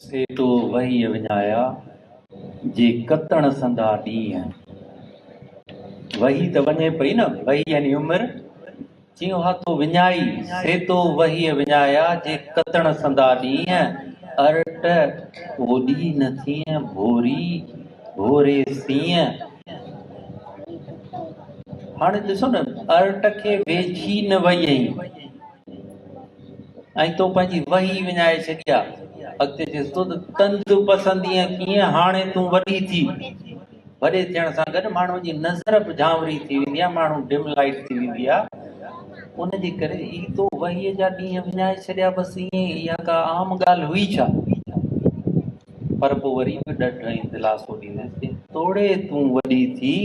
से तो वही विञाया जे कतण संदा ॾींहं। वही त वञे पई न, वही यानी उमिरि। चयूं हा तो विञाई, से तो वही विञाया जे कतण संदा ॾींहं। अरट ओॾी न थियं भोरी भोरे सीअं। हाणे ॾिसो न, अरट खे वेझी न वई आहीं ऐं तो पंहिंजी वही विञाए छॾी आहे। अॻिते चएसि थो त तंद पसंदीअ कीअं हाणे तूं वॾी थी। वॾे थियण सां गॾु माण्हू जी नज़र बि झांवरी थी वेंदी आहे, माण्हू डिम लाइट थी वेंदी आहे। उनजे करे ई तो वहीअ जा ॾींहं विञाए छॾिया, बसि ईअं। इहा का आम ॻाल्हि हुई छा? पर पोइ वरी बि ॾढ ऐं दिलासो ॾींदसि, तोड़े तूं वॾी थी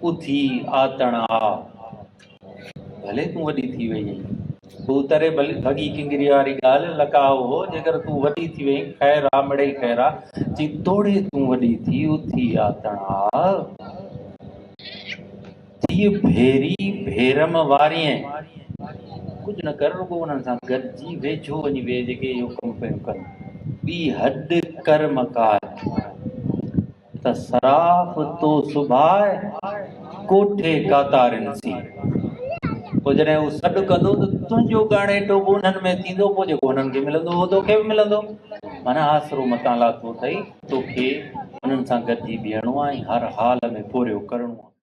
उथी आतण आ। भले तूं वॾी थी वई आहीं, तूं तरे भली भॻी किंगरी वारी ॻाल्हि लकाओ हो। जेकर तूं वॾी थी वई, ख़ैर आहे मिड़ई ख़ैर आहे। चई तोड़े तूं वॾी थी उथी आतण आ। थी भेरी भेरम वारीअ, कुझु न कर, रुॻो उन्हनि सां गॾिजी वेझो वञी वेह जेके इहो कमु पियूं कनि। ॿी हॾ कर मकार त सराफ तो सुभाए कोठे कातारिन सी। पोइ जॾहिं उहो सॾु कंदो त तुंहिंजो ॻाणे टोबो उन्हनि में थींदो, पोइ जेको उन्हनि खे मिलंदो उहो तोखे बि मिलंदो। माना आसिरो मतां लाथो अथई, तोखे उन्हनि सां गॾिजी बीहणो आहे ऐं हर हाल में पूरो करिणो आहे।